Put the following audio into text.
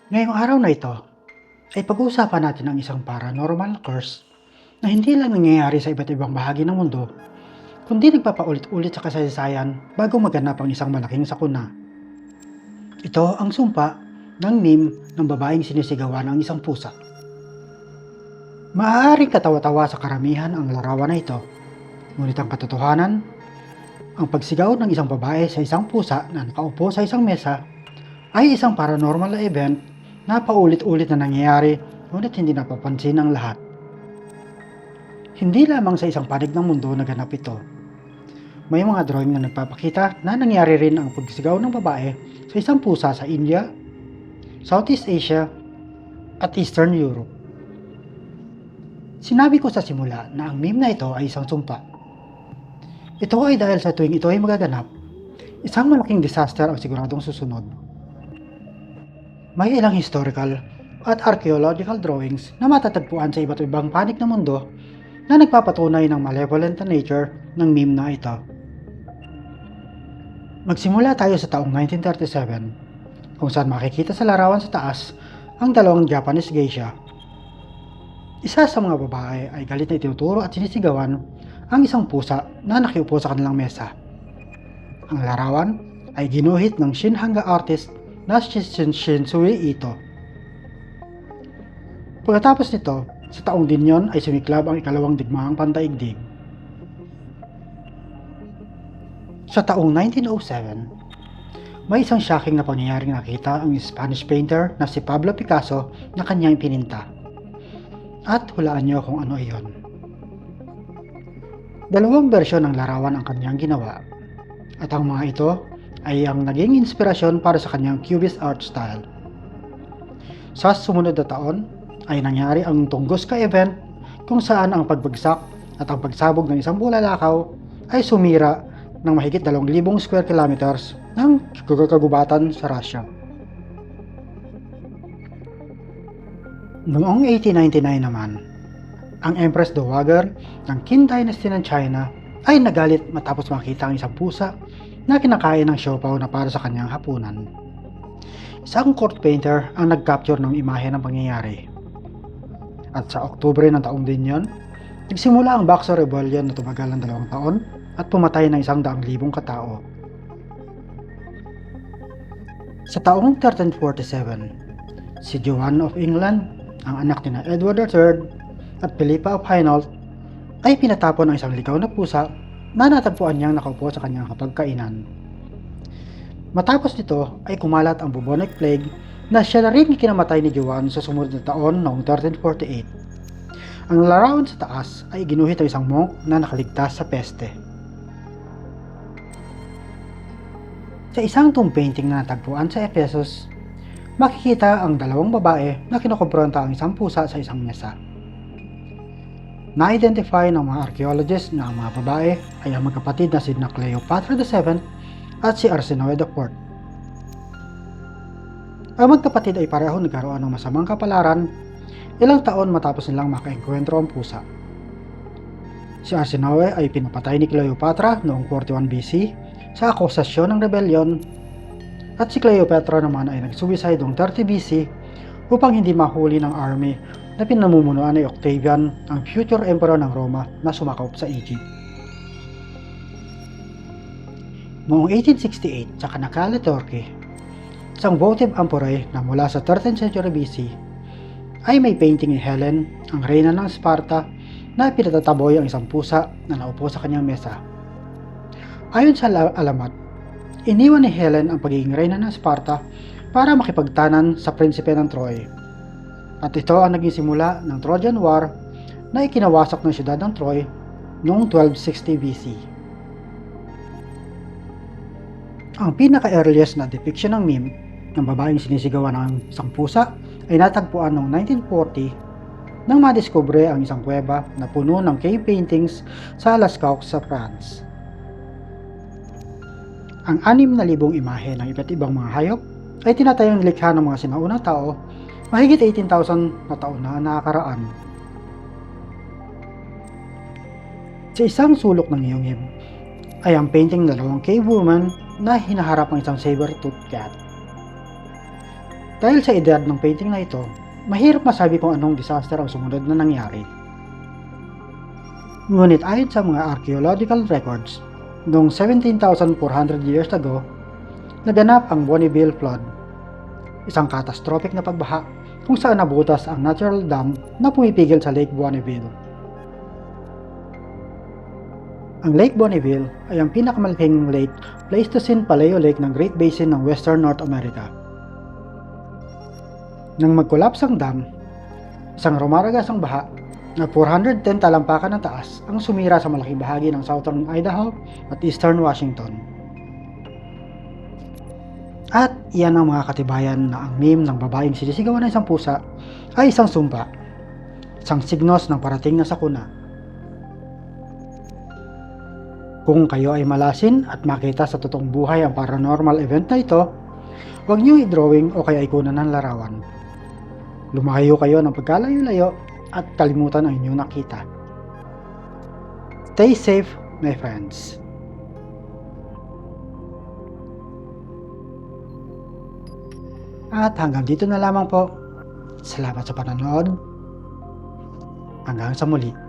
Ngayong araw na ito ay pag-uusapan natin ang isang paranormal curse na hindi lang nangyayari sa iba't ibang bahagi ng mundo, kundi nagpapaulit-ulit sa kasaysayan bago maganap ang isang malaking sakuna. Ito ang sumpa ng meme ng babaeng sinisigawan ng isang pusa. Maaaring katawa-tawa sa karamihan ang larawan na ito, ngunit ang katotohanan, ang pagsigaw ng isang babae sa isang pusa na nakaupo sa isang mesa ay isang paranormal na event na paulit-ulit na nangyayari ngunit hindi napapansin ng lahat. Hindi lamang sa isang panig ng mundo naganap ito. May mga drawing na nagpapakita na nangyari rin ang pagsigaw ng babae sa isang pusa sa India, Southeast Asia, at Eastern Europe. Sinabi ko sa simula na ang meme na ito ay isang sumpa. Ito ay dahil sa tuwing ito ay magaganap, isang malaking disaster ang siguradong susunod. May ilang historical at archaeological drawings na matatagpuan sa iba't ibang panig ng mundo na nagpapatunay ng malevolent na nature ng meme na ito. Magsimula tayo sa taong 1937, kung saan makikita sa larawan sa taas ang dalawang Japanese geisha. Isa sa mga babae ay galit na itinuturo at sinisigawan ang isang pusa na nakiupo sa kanilang mesa. Ang larawan ay ginuhit ng Shinhanga artist na si Shinsui Ito. Pagkatapos nito, sa taong din yon ay sumiklab ang ikalawang digmaang pandaigdig. Sa taong 1907, may isang shocking na pangyayaring nakita ang Spanish painter na si Pablo Picasso na kanyang pininta. At hulaan niyo kung ano iyon. Dalawang bersyon ng larawan ang kanyang ginawa. At ang mga ito ay ang naging inspirasyon para sa kanyang Cubist art style. Sa sumunod na taon ay nangyari ang Tunguska event kung saan ang pagbagsak at ang pagsabog ng isang bulalakaw ay sumira ng mahigit 2,000 square kilometers ng kagubatan sa Russia. Noong 1899 naman, ang Empress Dowager ng Qin Dynasty ng China ay nagalit matapos makita ang isang pusa na kinakain ng siopaw na para sa kanyang hapunan. Isang court painter ang nag-capture ng imahe ng pangyayari. At sa Oktubre ng taong din yon, nagsimula ang Boxer Rebellion na tumagal ng 2 taon at pumatay ng 100,000 katao. Sa taong 1347, si Joan of England, ang anak ni Edward III at Philippa of Hainault, ay pinatapon ng isang ligaw na pusa na natagpuan niyang nakaupo sa kanyang hapagkainan. Matapos nito ay kumalat ang bubonic plague na siya na rin kinamatay ni Joan sa sumunod na taon noong 1348. Ang larawan sa taas ay ginuhit ng isang monk na nakaligtas sa peste. Sa isang tomb painting na natagpuan sa Ephesus, makikita ang dalawang babae na kinukumpronta ang isang pusa sa isang mesa. Na-identify ng mga archaeologists na ang mga babae ay ang magkapatid na sina Cleopatra VII at si Arsinoe IV. Ang magkapatid ay pareho nagkaroon ng masamang kapalaran ilang taon matapos nilang makaengkwentro ang pusa. Si Arsinoe ay pinapatay ni Cleopatra noong 41 BC sa akusasyon ng rebellion, at si Cleopatra naman ay nag-suicide noong 30 BC upang hindi mahuli ng army na pinamumunuan ni Octavian, ang future emperor ng Roma na sumakop sa Egypt. Noong 1868 sa Çanakkale, Turkey, isang votive amphorae na mula sa 13th century BC ay may painting ni Helen, ang reyna ng Sparta, na pinatataboy ang isang pusa na naupo sa kanyang mesa. Ayon sa alamat, iniwan ni Helen ang pagiging reyna ng Sparta para makipagtanan sa prinsipe ng Troy. At ito ang naging simula ng Trojan War na ikinawasak ng siyudad ng Troy noong 1260 BC. Ang pinaka-earliest na depiction ng meme ng babaeng sinisigawan ng isang pusa ay natagpuan noong 1940 nang madiskubre ang isang kuweba na puno ng cave paintings sa Lascaux sa France. Ang 6,000 imahe ng iba't ibang mga hayop ay tinatayang likha ng mga sinaunang tao mahigit 18,000 na taon na nakakaraan. Sa isang sulok ng iyong ay ang painting ng dalawang cave woman na hinaharap ang isang saber-toothed cat. Dahil sa edad ng painting na ito, mahirap masabi kung anong disaster ang sumunod na nangyari. Ngunit ayon sa mga archaeological records, noong 17,400 years ago, naganap ang Bonneville Flood, isang catastrophic na pagbaha kung saan nabutas ang natural dam na pumipigil sa Lake Bonneville. Ang Lake Bonneville ay ang pinakamalaking lake Pleistocene Paleo Lake ng Great Basin ng Western North America. Nang mag-collapse ang dam, isang rumaragasang baha na 410 talampakan ng taas ang sumira sa malaking bahagi ng southern Idaho at eastern Washington. At iyan ang mga katibayan na ang meme ng babaeng sinisigawan ng isang pusa ay isang sumpa, isang signos ng parating na sakuna. Kung kayo ay malasin at makita sa totoong buhay ang paranormal event na ito, huwag niyo i-drawing o kaya ikunan ng larawan. Lumayo kayo ng pagkalayo-layo at kalimutan ang inyong nakita. Stay safe, my friends. At hanggang dito na lamang po. Salamat sa panonood. Hanggang sa muli.